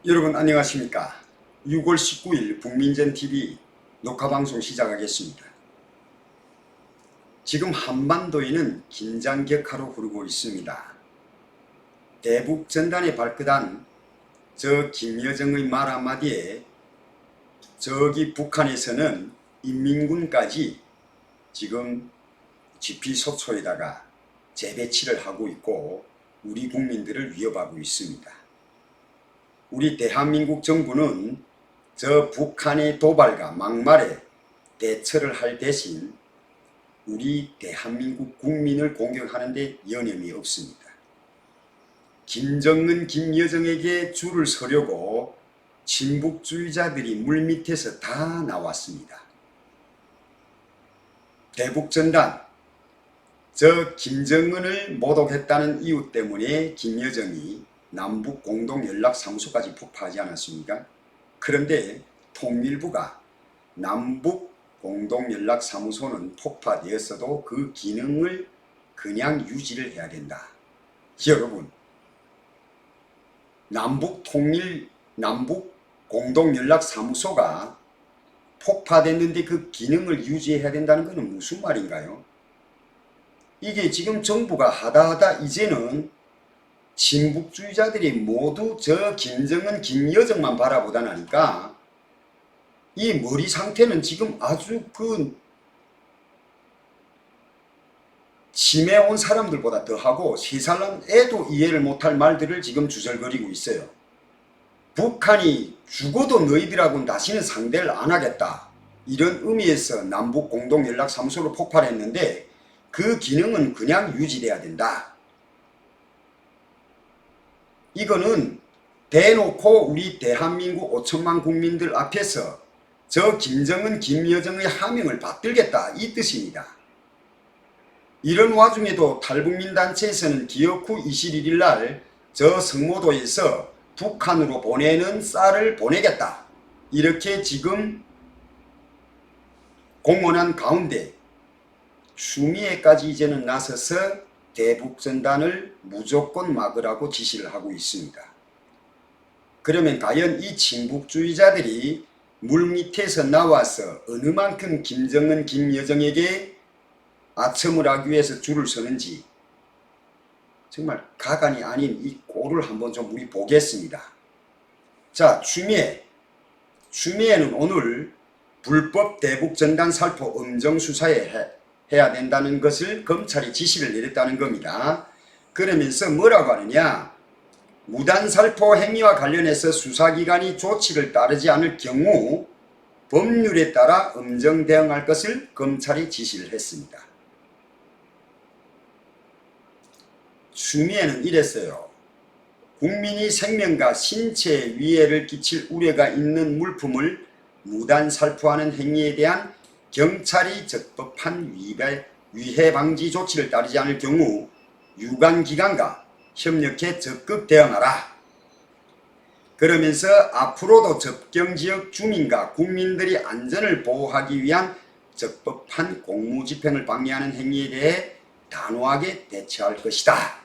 여러분 안녕하십니까. 6월 19일 국민전TV 녹화방송 시작하겠습니다. 지금 한반도에는 긴장격화로 흐르고 있습니다. 대북전단에 발끝한 저 김여정의 말 한마디에 저기 북한에서는 인민군까지 지금 GP소초에다가 재배치를 하고 있고 우리 국민들을 위협하고 있습니다. 우리 대한민국 정부는 저 북한의 도발과 막말에 대처를 할 대신 우리 대한민국 국민을 공격하는 데 여념이 없습니다. 김정은, 김여정에게 줄을 서려고 친북주의자들이 물밑에서 다 나왔습니다. 대북전단, 저 김정은을 모독했다는 이유 때문에 김여정이 남북공동연락사무소까지 폭파하지 않았습니까? 그런데 통일부가 남북공동연락사무소는 폭파되었어도 그 기능을 그냥 유지를 해야 된다. 여러분, 남북공동연락사무소가 폭파됐는데 그 기능을 유지해야 된다는 것은 무슨 말인가요? 이게 지금 정부가 하다 이제는 친북주의자들이 모두 저 김정은, 김여정만 바라보다 나니까 이 머리 상태는 지금 아주 치매 온 사람들보다 더하고 3살 애도 이해를 못할 말들을 지금 주절거리고 있어요. 북한이 죽어도 너희들하고는 다시는 상대를 안 하겠다. 이런 의미에서 남북공동연락사무소로 폭발을 했는데 그 기능은 그냥 유지돼야 된다. 이거는 대놓고 우리 대한민국 5천만 국민들 앞에서 저 김정은, 김여정의 하명을 받들겠다 이 뜻입니다. 이런 와중에도 탈북민단체에서는 기억 후 21일 날 저 성모도에서 북한으로 보내는 쌀을 보내겠다 이렇게 지금 공언한 가운데 추미애까지 이제는 나서서 대북전단을 무조건 막으라고 지시를 하고 있습니다. 그러면 과연 이 친북주의자들이 물밑에서 나와서 어느 만큼 김정은, 김여정에게 아첨을 하기 위해서 줄을 서는지 정말 가관이 아닌 이 꼴을 한번 좀 우리 보겠습니다. 자, 추미애는 오늘 불법 대북전단 살포 음정수사에 해야 된다는 것을 검찰이 지시를 내렸다는 겁니다. 그러면서 뭐라고 하느냐, 무단살포 행위와 관련해서 수사기관이 조치를 따르지 않을 경우 법률에 따라 음정 대응할 것을 검찰이 지시를 했습니다. 추미애는 이랬어요. 국민이 생명과 신체에 위해를 끼칠 우려가 있는 물품을 무단살포하는 행위에 대한 경찰이 적법한 위해 방지 조치를 따르지 않을 경우 유관기관과 협력해 적극 대응하라. 그러면서 앞으로도 접경지역 주민과 국민들의 안전을 보호하기 위한 적법한 공무집행을 방해하는 행위에 대해 단호하게 대처할 것이다.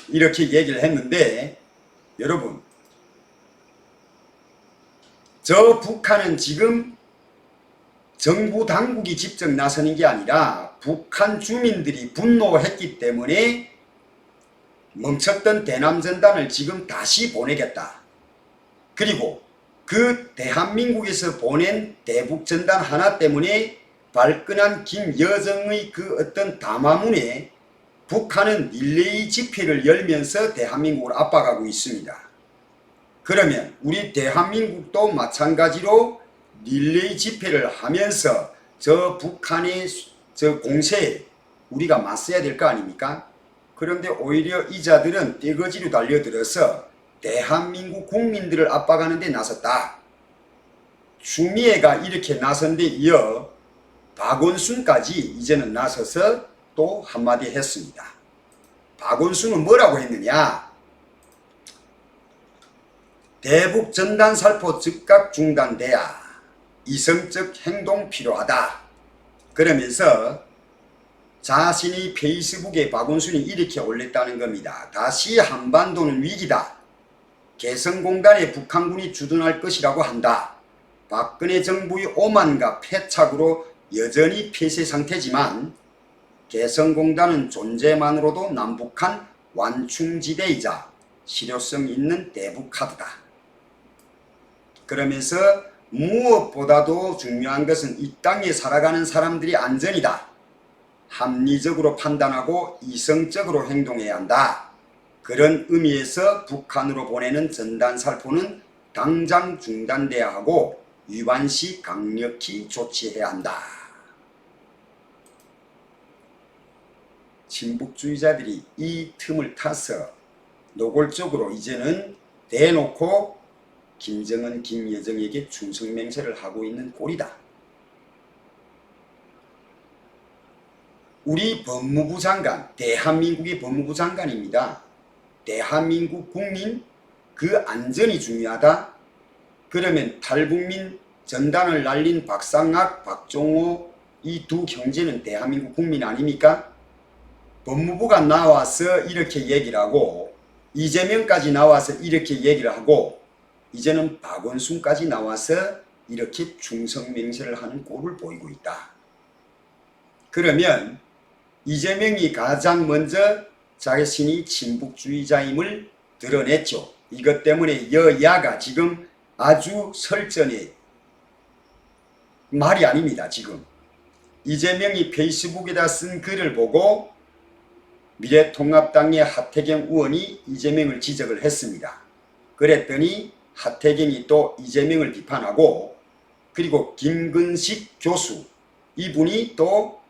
이렇게 얘기를 했는데 여러분, 저 북한은 지금 정부 당국이 직접 나서는 게 아니라 북한 주민들이 분노했기 때문에 멈췄던 대남전단을 지금 다시 보내겠다. 그리고 그 대한민국에서 보낸 대북전단 하나 때문에 발끈한 김여정의 그 어떤 담화문에 북한은 릴레이 집회를 열면서 대한민국을 압박하고 있습니다. 그러면 우리 대한민국도 마찬가지로 릴레이 집회를 하면서 저 북한의 저 공세에 우리가 맞서야 될 거 아닙니까? 그런데 오히려 이 자들은 떼거지로 달려들어서 대한민국 국민들을 압박하는 데 나섰다. 추미애가 이렇게 나선 데 이어 박원순까지 이제는 나서서 또 한마디 했습니다. 박원순은 뭐라고 했느냐? 대북 전단 살포 즉각 중단돼야 이성적 행동 필요하다. 그러면서 자신이 페이스북에 박원순이 이렇게 올렸다는 겁니다. 다시 한반도는 위기다. 개성공단에 북한군이 주둔할 것이라고 한다. 박근혜 정부의 오만과 패착으로 여전히 폐쇄 상태지만 개성공단은 존재만으로도 남북한 완충지대이자 실효성 있는 대북카드다. 그러면서 무엇보다도 중요한 것은 이 땅에 살아가는 사람들이 안전이다. 합리적으로 판단하고 이성적으로 행동해야 한다. 그런 의미에서 북한으로 보내는 전단살포는 당장 중단돼야 하고 위반시 강력히 조치해야 한다. 친북주의자들이 이 틈을 타서 노골적으로 이제는 대놓고 김정은, 김여정에게 충성맹세를 하고 있는 꼴이다. 우리 법무부 장관, 대한민국의 법무부 장관입니다. 대한민국 국민 그 안전이 중요하다. 그러면 탈북민 전단을 날린 박상학, 박종호 이 두 형제는 대한민국 국민 아닙니까? 법무부가 나와서 이렇게 얘기를 하고 이재명까지 나와서 이렇게 얘기를 하고 이제는 박원순까지 나와서 이렇게 충성맹세를 하는 꼴을 보이고 있다. 그러면 이재명이 가장 먼저 자신이 친북주의자임을 드러냈죠. 이것 때문에 여야가 지금 아주 설전에 말이 아닙니다. 지금 이재명이 페이스북에다 쓴 글을 보고 미래통합당의 하태경 의원이 이재명을 지적을 했습니다. 그랬더니 하태경이 또 이재명을 비판하고 그리고 김근식 교수 이분이 또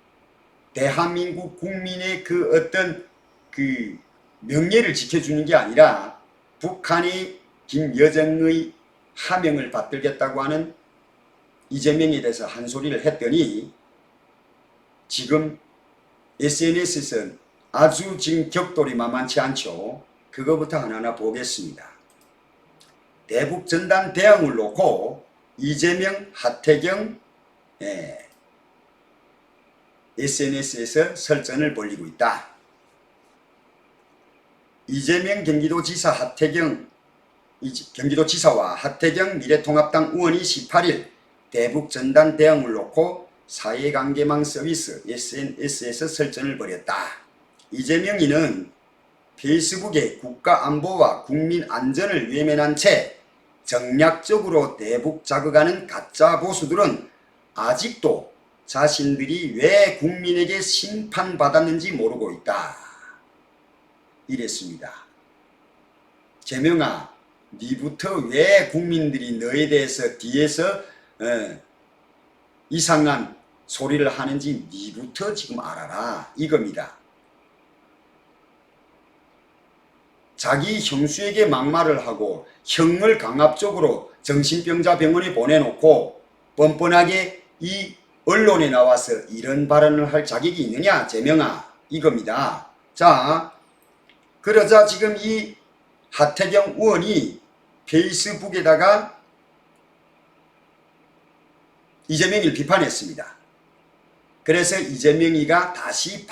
대한민국 국민의 그 어떤 그 명예를 지켜주는 게 아니라 북한이 김여정의 하명을 받들겠다고 하는 이재명에 대해서 한 소리를 했더니 지금 SNS에서 아주 지금 격돌이 만만치 않죠. 그거부터 하나하나 보겠습니다. 대북전단 대응을 놓고 이재명, 하태경 SNS에서 설전을 벌이고 있다. 이재명 경기도지사 경기도지사와 하태경 미래통합당 의원이 18일 대북전단 대응을 놓고 사회관계망 서비스 SNS에서 설전을 벌였다. 이재명이는 페이스북에 국가안보와 국민안전을 외면한 채 정략적으로 대북 자극하는 가짜 보수들은 아직도 자신들이 왜 국민에게 심판받았는지 모르고 있다. 이랬습니다. 재명아, 니부터 왜 국민들이 너에 대해서 뒤에서 이상한 소리를 하는지 니부터 지금 알아라. 이겁니다. 자기 형수에게 막말을 하고 형을 강압적으로 정신병자 병원에 보내놓고 뻔뻔하게 이 언론에 나와서 이런 발언을 할 자격이 있느냐 재명아 이겁니다. 자, 그러자 지금 이 하태경 의원이 페이스북에다가 이재명을 비판했습니다. 그래서 이재명이가 다시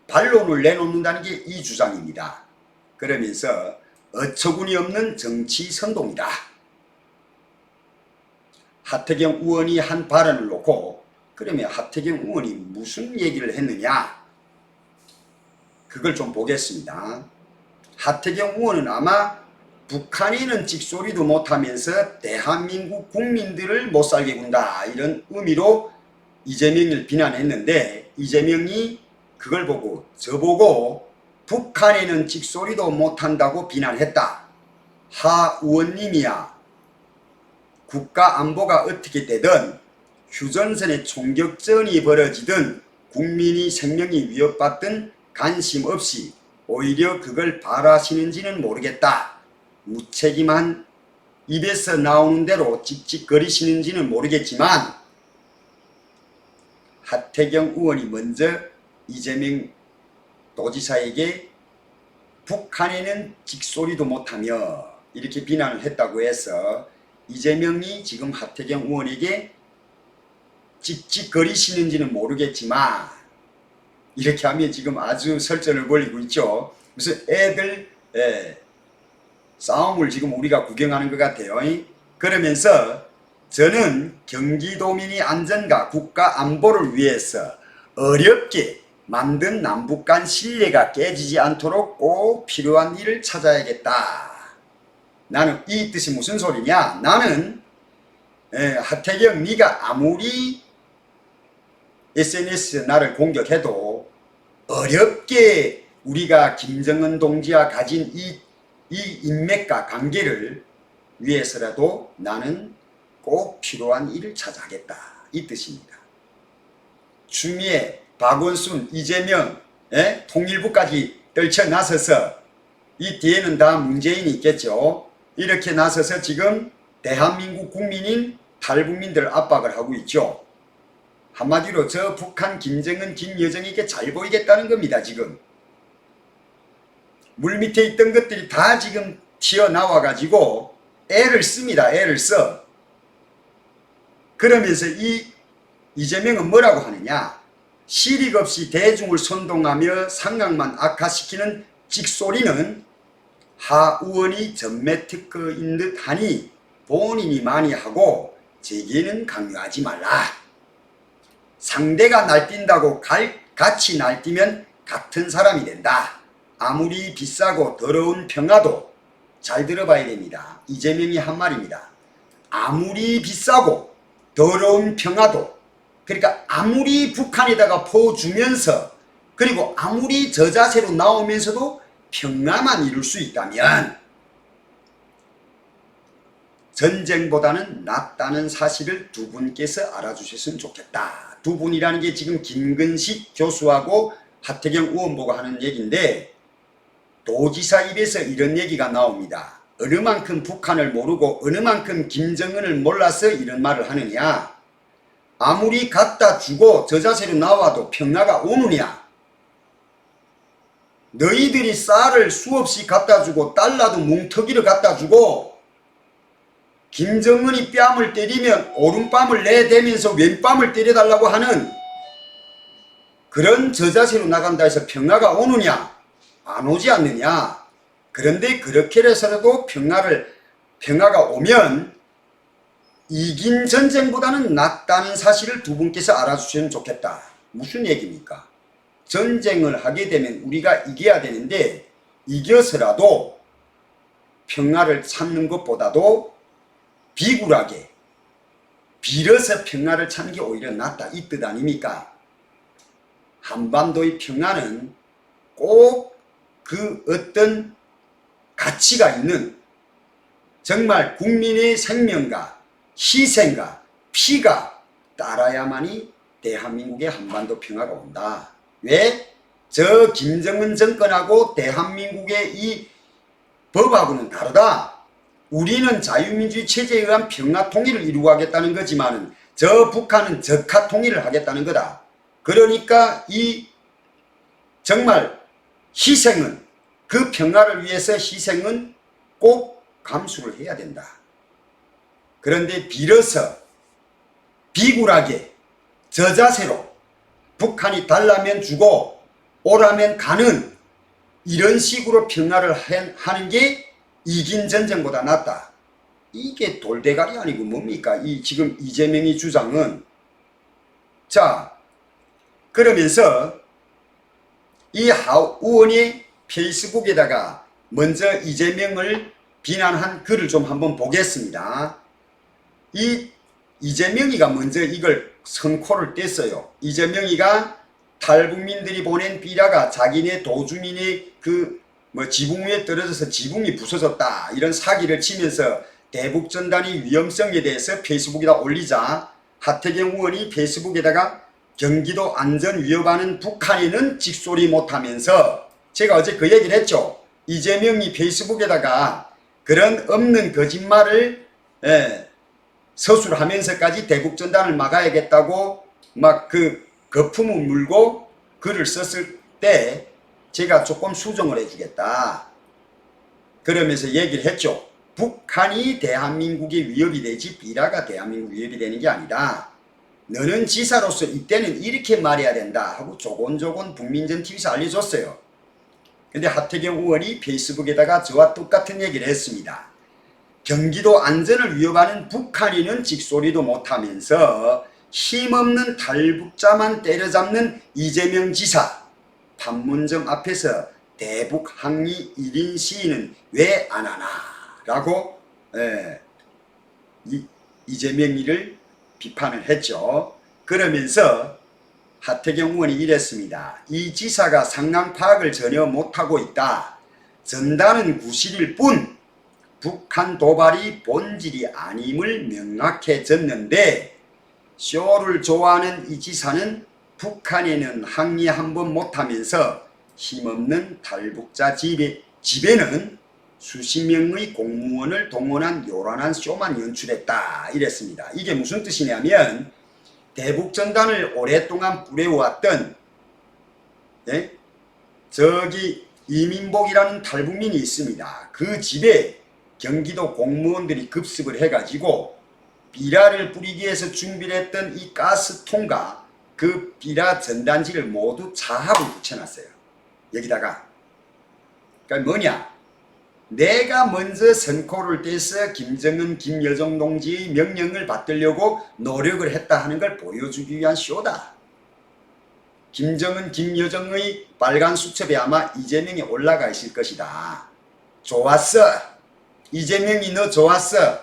반론을 내놓는다는 게 이 주장입니다. 그러면서 어처구니 없는 정치 선동이다. 하태경 의원이 한 발언을 놓고 그러면 하태경 의원이 무슨 얘기를 했느냐 그걸 좀 보겠습니다. 하태경 의원은 아마 북한인은 찍소리도 못하면서 대한민국 국민들을 못살게 군다 이런 의미로 이재명을 비난했는데 이재명이 그걸 보고 저보고 북한에는 찍소리도 못한다고 비난했다. 하 의원님이야 국가안보가 어떻게 되든 휴전선에 총격전이 벌어지든 국민이 생명이 위협받든 관심 없이 오히려 그걸 바라시는지는 모르겠다. 무책임한 입에서 나오는 대로 찍찍거리시는지는 모르겠지만 하태경 의원이 먼저 이재명 도지사에게 북한에는 찍소리도 못하며 이렇게 비난을 했다고 해서 이재명이 지금 하태경 의원에게 찍찍거리시는지는 모르겠지만 이렇게 하면 지금 아주 설전을 벌이고 있죠. 무슨 애들 싸움을 지금 우리가 구경하는 것 같아요. 그러면서 저는 경기도민의 안전과 국가 안보를 위해서 어렵게 만든 남북 간 신뢰가 깨지지 않도록 꼭 필요한 일을 찾아야겠다. 나는 이 뜻이 무슨 소리냐? 나는 하태경 네가 아무리 SNS 나를 공격해도 어렵게 우리가 김정은 동지와 가진 이 인맥과 관계를 위해서라도 나는 꼭 필요한 일을 찾아가겠다. 이 뜻입니다. 추미애, 박원순, 이재명, 통일부까지 떨쳐나서서 이 뒤에는 다 문재인이 있겠죠. 이렇게 나서서 지금 대한민국 국민인 탈북민들 압박을 하고 있죠. 한마디로 저 북한 김정은 김여정에게 잘 보이겠다는 겁니다. 지금 물밑에 있던 것들이 다 지금 튀어나와 가지고 애를 씁니다. 애를 써. 그러면서 이 이재명은 뭐라고 하느냐? 실익 없이 대중을 선동하며 상황만 악화시키는 찍소리는 하 의원이 전매특허인 듯 하니 본인이 많이 하고 제게는 강요하지 말라. 상대가 날뛴다고 같이 날뛰면 같은 사람이 된다. 아무리 비싸고 더러운 평화도, 잘 들어봐야 됩니다. 이재명이 한 말입니다. 아무리 비싸고 더러운 평화도, 그러니까 아무리 북한에다가 퍼주면서 그리고 아무리 저자세로 나오면서도 평화만 이룰 수 있다면 전쟁보다는 낫다는 사실을 두 분께서 알아주셨으면 좋겠다. 두 분이라는 게 지금 김근식 교수하고 하태경 의원 보고 하는 얘기인데, 도지사 입에서 이런 얘기가 나옵니다. 어느 만큼 북한을 모르고 어느 만큼 김정은을 몰라서 이런 말을 하느냐. 아무리 갖다 주고 저자세로 나와도 평화가 오느냐. 너희들이 쌀을 수없이 갖다 주고 달러도 뭉터기를 갖다 주고 김정은이 뺨을 때리면 오른뺨을 내대면서 왼뺨을 때려달라고 하는 그런 저자세로 나간다 해서 평화가 오느냐? 안 오지 않느냐? 그런데 그렇게 해서라도 평화가 오면 이긴 전쟁보다는 낫다는 사실을 두 분께서 알아주시면 좋겠다. 무슨 얘기입니까? 전쟁을 하게 되면 우리가 이겨야 되는데 이겨서라도 평화를 찾는 것보다도 비굴하게 빌어서 평화를 찾는 게 오히려 낫다. 이 뜻 아닙니까? 한반도의 평화는 꼭 그 어떤 가치가 있는 정말 국민의 생명과 희생과 피가 따라야만이 대한민국의 한반도 평화가 온다. 왜? 저 김정은 정권하고 대한민국의 이 법하고는 다르다. 우리는 자유민주주의 체제에 의한 평화 통일을 이루겠다는 거지만 저 북한은 적화 통일을 하겠다는 거다. 그러니까 이 정말 희생은, 그 평화를 위해서 희생은 꼭 감수를 해야 된다. 그런데 빌어서 비굴하게 저자세로 북한이 달라면 주고 오라면 가는 이런 식으로 평화를 하는 게 이긴 전쟁보다 낫다. 이게 돌대가리 아니고 뭡니까? 이 지금 이재명이 주장은. 자, 그러면서 이 하 의원이 페이스북에다가 먼저 이재명을 비난한 글을 좀 한번 보겠습니다. 이 이재명이가 먼저 이걸 선코를 뗐어요. 이재명이가 탈북민들이 보낸 삐라가 자기네 도주민의 지붕 위에 떨어져서 지붕이 부서졌다. 이런 사기를 치면서 대북전단의 위험성에 대해서 페이스북에다 올리자 하태경 의원이 페이스북에다가 경기도 안전 위협하는 북한에는 찍소리 못하면서, 제가 어제 그 얘기를 했죠. 이재명이 페이스북에다가 그런 없는 거짓말을 서술하면서까지 대북전단을 막아야겠다고 막 그 거품을 물고 글을 썼을 때 제가 조금 수정을 해주겠다. 그러면서 얘기를 했죠. 북한이 대한민국의 위협이 되지 비라가 대한민국 위협이 되는 게 아니다. 너는 지사로서 이때는 이렇게 말해야 된다 하고 조곤조곤 북민전TV에서 알려줬어요. 근데 하태경 의원이 페이스북에다가 저와 똑같은 얘기를 했습니다. 경기도 안전을 위협하는 북한인은 직소리도 못하면서 힘없는 탈북자만 때려잡는 이재명 지사, 판문점 앞에서 대북 항의 1인 시위는 왜 안 하나 라고 이재명이를 비판을 했죠. 그러면서 하태경 의원이 이랬습니다. 이 지사가 상황 파악을 전혀 못하고 있다. 전단은 구실일 뿐 북한 도발이 본질이 아님을 명확해졌는데 쇼를 좋아하는 이 지사는 북한에는 항의 한번 못하면서 힘없는 탈북자 집에는 수십 명의 공무원을 동원한 요란한 쇼만 연출했다 이랬습니다. 이게 무슨 뜻이냐면 대북전단을 오랫동안 뿌려왔던 저기 이민복이라는 탈북민이 있습니다. 그 집에 경기도 공무원들이 급습을 해가지고 비라를 뿌리기 위해서 준비를 했던 이 가스통과 그 비라 전단지를 모두 자합을 붙여놨어요. 여기다가. 그러니까 뭐냐? 내가 먼저 선코를 떼서 김정은, 김여정 동지의 명령을 받들려고 노력을 했다 하는 걸 보여주기 위한 쇼다. 김정은, 김여정의 빨간 수첩에 아마 이재명이 올라가 있을 것이다. 좋았어. 이재명이 너 좋았어.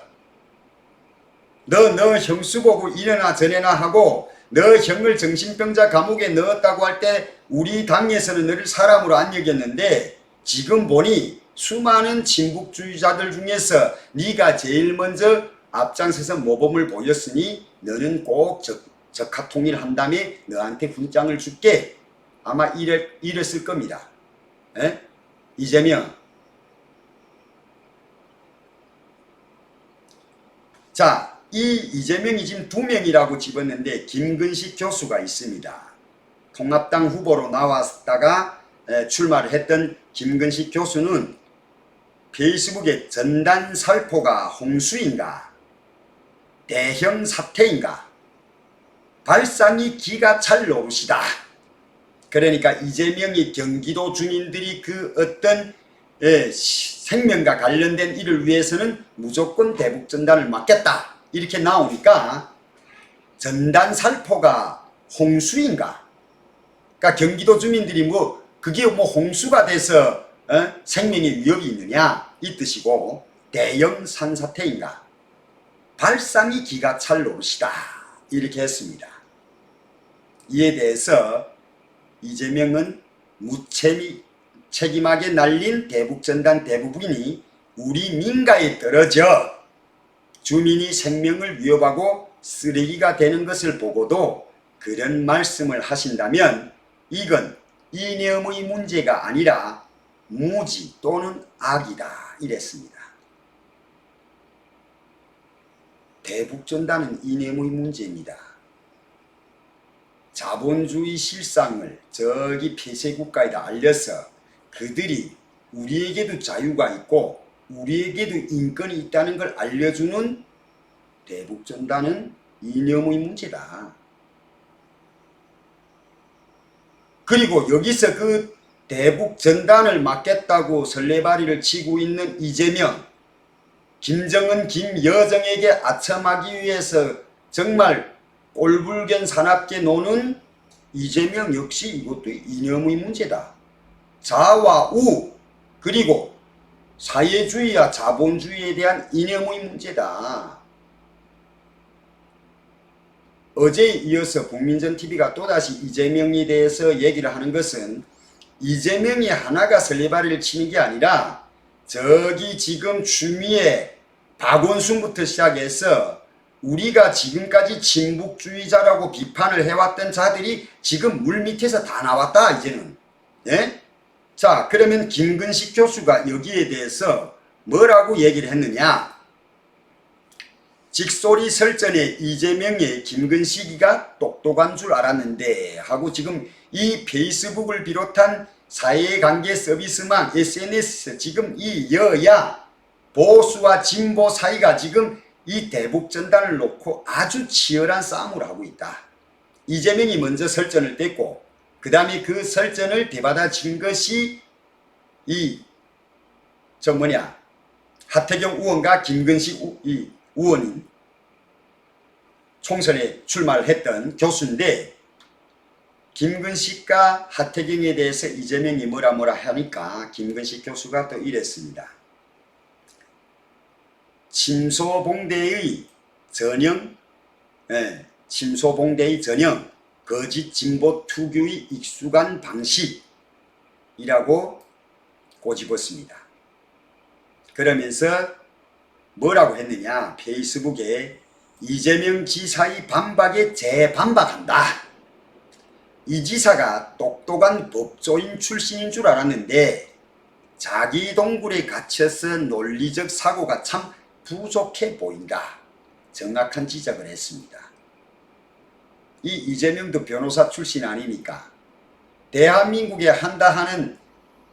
너 형수 보고 이래나 저래나 하고 너 형을 정신병자 감옥에 넣었다고 할 때 우리 당에서는 너를 사람으로 안 여겼는데 지금 보니 수많은 친북주의자들 중에서 네가 제일 먼저 앞장서서 모범을 보였으니 너는 꼭 적합통일 한 다음에 너한테 훈장을 줄게. 아마 이랬을 겁니다. 이재명. 자, 이 이재명이 지금 2명이라고 집었는데 김근식 교수가 있습니다. 통합당 후보로 나왔다가 출마를 했던 김근식 교수는 페이스북에 전단 살포가 홍수인가 대형 사태인가 발상이 기가 찰 놓으시다. 그러니까 이재명이 경기도 주민들이 그 어떤 생명과 관련된 일을 위해서는 무조건 대북전단을 막겠다 이렇게 나오니까 전단 살포가 홍수인가. 그러니까 경기도 주민들이 뭐 그게 뭐 홍수가 돼서 생명에 위협이 있느냐 이 뜻이고 대형 산사태인가 발상이 기가 찰 노릇이다 이렇게 했습니다. 이에 대해서 이재명은 무책임하게 날린 대북전단 대부분이 우리 민가에 떨어져 주민이 생명을 위협하고 쓰레기가 되는 것을 보고도 그런 말씀을 하신다면 이건 이념의 문제가 아니라 무지 또는 악이다 이랬습니다. 대북전단은 이념의 문제입니다. 자본주의 실상을 저기 폐쇄국가에다 알려서 그들이 우리에게도 자유가 있고 우리에게도 인권이 있다는 걸 알려주는 대북전단은 이념의 문제다. 그리고 여기서 그 대북전단을 막겠다고 설레발이를 치고 있는 이재명, 김정은, 김여정에게 아첨하기 위해서 정말 꼴불견 사납게 노는 이재명 역시 이것도 이념의 문제다. 자와 우 그리고 사회주의와 자본주의에 대한 이념의 문제다. 어제에 이어서 국민전TV가 또다시 이재명에 대해서 얘기를 하는 것은 이재명이 하나가 설레발을 치는 게 아니라 저기 지금 추미애, 박원순부터 시작해서 우리가 지금까지 친북주의자라고 비판을 해왔던 자들이 지금 물밑에서 다 나왔다 이제는. 예? 자, 그러면 김근식 교수가 여기에 대해서 뭐라고 얘기를 했느냐. 직소리 설전에 이재명의 김근식이가 똑똑한 줄 알았는데 하고 지금 이 페이스북을 비롯한 사회관계 서비스망 SNS 지금 이 여야 보수와 진보 사이가 지금 이 대북전단을 놓고 아주 치열한 싸움을 하고 있다. 이재명이 먼저 설전을 뗐고 그 다음에 그 설전을 되받아친 것이 하태경 의원과 김근식 의원이 총선에 출마를 했던 교수인데, 김근식과 하태경에 대해서 이재명이 뭐라 하니까 김근식 교수가 또 이랬습니다. 침소봉대의 전형, 침소봉대의 전형, 거짓 진보 투기의 익숙한 방식이라고 꼬집었습니다. 그러면서 뭐라고 했느냐, 페이스북에 이재명 지사의 반박에 재반박한다. 이 지사가 똑똑한 법조인 출신인 줄 알았는데 자기 동굴에 갇혀서 논리적 사고가 참 부족해 보인다. 정확한 지적을 했습니다. 이 이재명도 변호사 출신 아니니까 대한민국에 한다 하는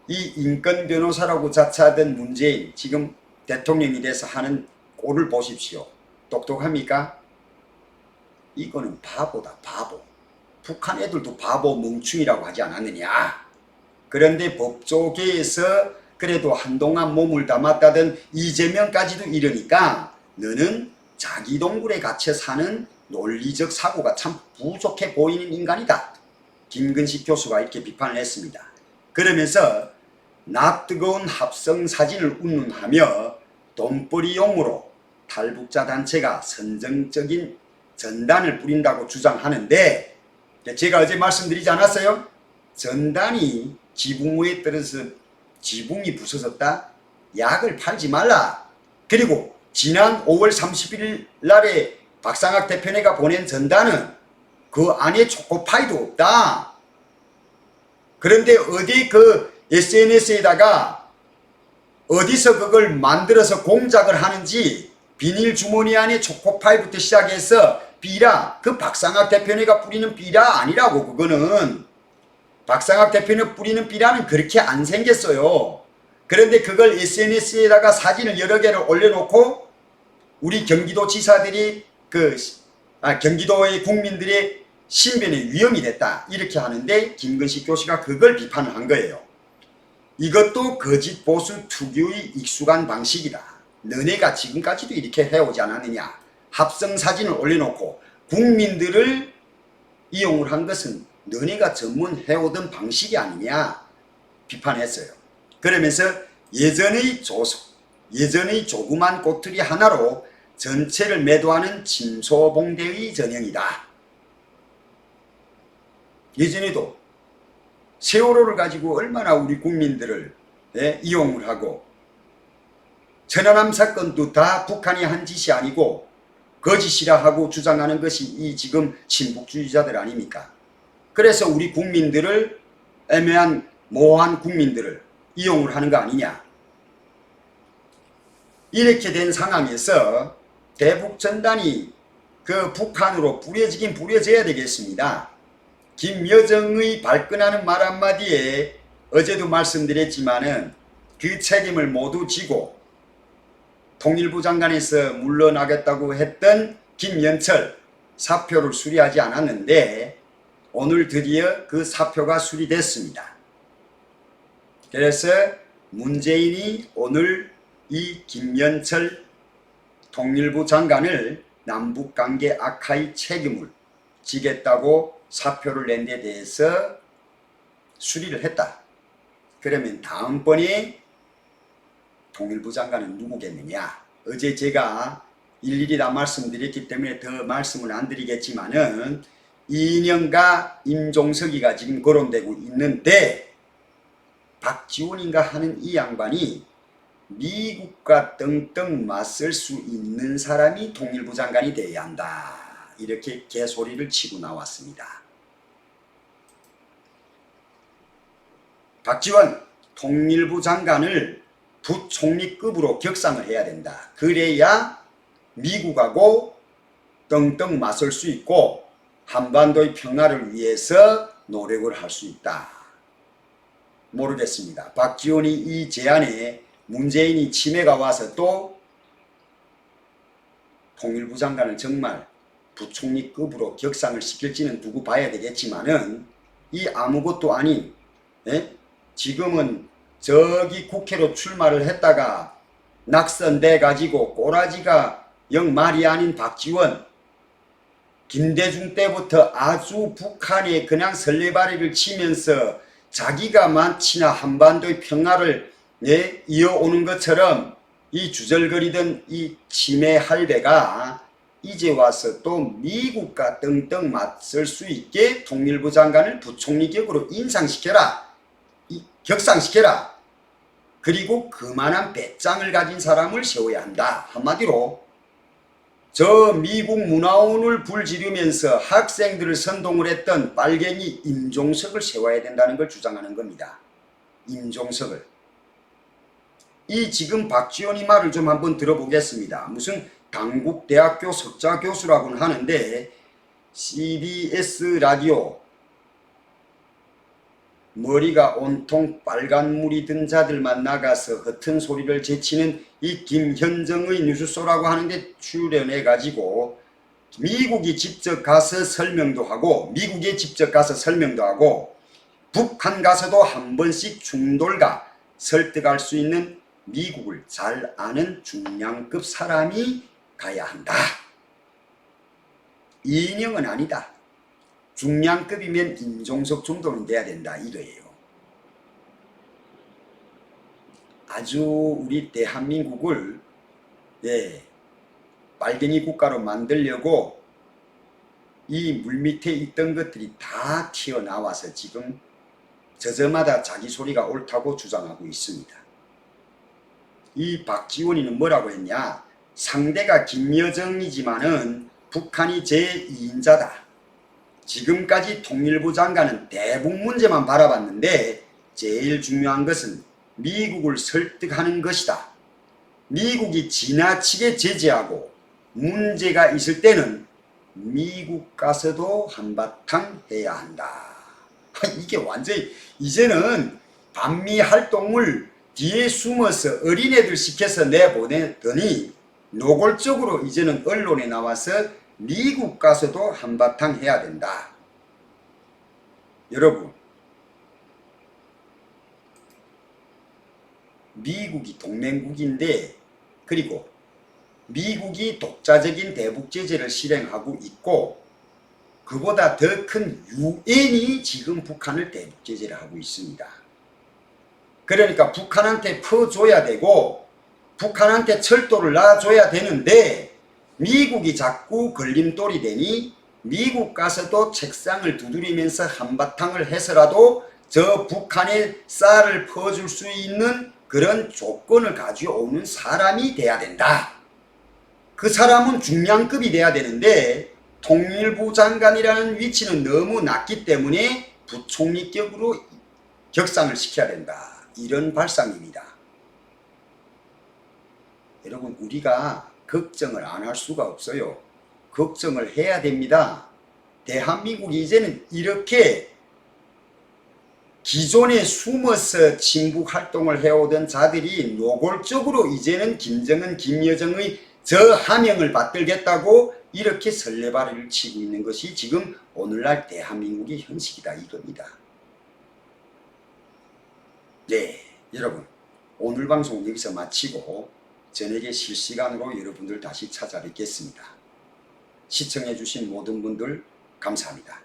이 인권 변호사라고 자처하던 문재인, 지금 대통령이 돼서 하는 꼴을 보십시오. 똑똑합니까? 이거는 바보다, 바보. 북한 애들도 바보 멍충이라고 하지 않았느냐. 그런데 법조계에서 그래도 한동안 몸을 담았다던 이재명까지도 이러니까 너는 자기 동굴에 갇혀 사는 논리적 사고가 참 부족해 보이는 인간이다. 김근식 교수가 이렇게 비판을 했습니다. 그러면서 낯뜨거운 합성 사진을 운운하며 돈벌이용으로 탈북자 단체가 선정적인 전단을 뿌린다고 주장하는데, 제가 어제 말씀드리지 않았어요? 전단이 지붕 위에 떨어져서 지붕이 부서졌다? 약을 팔지 말라. 그리고 지난 5월 31일 날에 박상학 대표네가 보낸 전단은 그 안에 초코파이도 없다. 그런데 어디 그 SNS에다가 어디서 그걸 만들어서 공작을 하는지, 비닐 주머니 안에 초코파이부터 시작해서 비라, 그 박상학 대표네가 뿌리는 비라 아니라고. 그거는 박상학 대표네 뿌리는 비라는 그렇게 안 생겼어요. 그런데 그걸 SNS에다가 사진을 여러 개를 올려놓고 우리 경기도 지사들이 경기도의 국민들의 신변에 위험이 됐다 이렇게 하는데, 김근식 교수가 그걸 비판을 한 거예요. 이것도 거짓 보수 특유의 익숙한 방식이다. 너네가 지금까지도 이렇게 해오지 않았느냐. 합성 사진을 올려놓고 국민들을 이용을 한 것은 너네가 전문해오던 방식이 아니냐 비판했어요. 그러면서 예전의 조그만 꼬투리 하나로 전체를 매도하는 침소봉대의 전형이다. 예전에도 세월호를 가지고 얼마나 우리 국민들을 이용을 하고, 천안함 사건도 다 북한이 한 짓이 아니고 거짓이라 하고 주장하는 것이 이 지금 친북주의자들 아닙니까? 그래서 우리 국민들을, 애매한 모호한 국민들을 이용을 하는 거 아니냐. 이렇게 된 상황에서 대북전단이 그 북한으로 뿌려지긴 뿌려져야 되겠습니다. 김여정의 발끈하는 말 한마디에 어제도 말씀드렸지만은 그 책임을 모두 지고 통일부 장관에서 물러나겠다고 했던 김연철 사표를 수리하지 않았는데 오늘 드디어 그 사표가 수리됐습니다. 그래서 문재인이 오늘 이 김연철 통일부 장관을 남북관계 악화의 책임을 지겠다고 사표를 낸 데 대해서 수리를 했다. 그러면 다음번에 통일부 장관은 누구겠느냐. 어제 제가 일일이 다 말씀드렸기 때문에 더 말씀을 안 드리겠지만은 이인영과 임종석이가 지금 거론되고 있는데, 박지원인가 하는 이 양반이 미국과 떵떵 맞설 수 있는 사람이 통일부 장관이 돼야 한다. 이렇게 개소리를 치고 나왔습니다. 박지원 통일부 장관을 부총리급으로 격상을 해야 된다. 그래야 미국하고 떵떵 맞설 수 있고 한반도의 평화를 위해서 노력을 할 수 있다. 모르겠습니다. 박지원이 이 제안에 문재인이 치매가 와서 또 통일부 장관을 정말 부총리급으로 격상을 시킬지는 두고 봐야 되겠지만은 이 아무것도 아닌 지금은 저기 국회로 출마를 했다가 낙선돼 가지고 꼬라지가 영 말이 아닌 박지원, 김대중 때부터 아주 북한에 그냥 설레발이를 치면서 자기가 만치나 한반도의 평화를 이어오는 것처럼 이 주절거리던 이 치매 할배가 이제 와서 또 미국과 떵떵 맞설 수 있게 통일부 장관을 부총리 격으로 인상시켜라, 격상시켜라. 그리고 그만한 배짱을 가진 사람을 세워야 한다. 한마디로 저 미국 문화원을 불지르면서 학생들을 선동을 했던 빨갱이 임종석을 세워야 된다는 걸 주장하는 겁니다. 임종석을. 이 지금 박지원이 말을 좀 한번 들어보겠습니다. 무슨 강북대학교 석좌 교수라고는 하는데 CBS 라디오 머리가 온통 빨간물이 든 자들만 나가서 허튼 소리를 제치는 이 김현정의 뉴스쇼라고 하는데 출연해 가지고 미국에 직접 가서 설명도 하고 북한 가서도 한 번씩 충돌과 설득할 수 있는 미국을 잘 아는 중량급 사람이 가야 한다. 이인영은 아니다. 중량급이면 임종석 정도는 돼야 된다 이거예요. 아주 우리 대한민국을 빨갱이 국가로 만들려고 이 물밑에 있던 것들이 다 튀어나와서 지금 저저마다 자기 소리가 옳다고 주장하고 있습니다. 이 박지원이는 뭐라고 했냐? 상대가 김여정이지만은 북한이 제2인자다. 지금까지 통일부 장관은 대북 문제만 바라봤는데 제일 중요한 것은 미국을 설득하는 것이다. 미국이 지나치게 제재하고 문제가 있을 때는 미국 가서도 한바탕 해야 한다. 이게 완전히 이제는 반미 활동을 뒤에 숨어서 어린애들 시켜서 내보내더니 노골적으로 이제는 언론에 나와서 미국 가서도 한바탕 해야 된다. 여러분, 미국이 동맹국인데 그리고 미국이 독자적인 대북 제재를 실행하고 있고 그보다 더 큰 유엔이 지금 북한을 대북 제재를 하고 있습니다. 그러니까 북한한테 퍼줘야 되고 북한한테 철도를 놔줘야 되는데 미국이 자꾸 걸림돌이 되니 미국 가서도 책상을 두드리면서 한바탕을 해서라도 저 북한에 쌀을 퍼줄 수 있는 그런 조건을 가져오는 사람이 돼야 된다. 그 사람은 중량급이 돼야 되는데 통일부 장관이라는 위치는 너무 낮기 때문에 부총리격으로 격상을 시켜야 된다. 이런 발상입니다. 여러분, 우리가 걱정을 안 할 수가 없어요. 걱정을 해야 됩니다. 대한민국이 이제는 이렇게 기존에 숨어서 친북 활동을 해오던 자들이 노골적으로 이제는 김정은, 김여정의 저 하명을 받들겠다고 이렇게 설레발을 치고 있는 것이 지금 오늘날 대한민국의 현실이다 이겁니다. 네, 여러분, 오늘 방송 여기서 마치고 저녁에 실시간으로 여러분들 다시 찾아뵙겠습니다. 시청해 주신 모든 분들 감사합니다.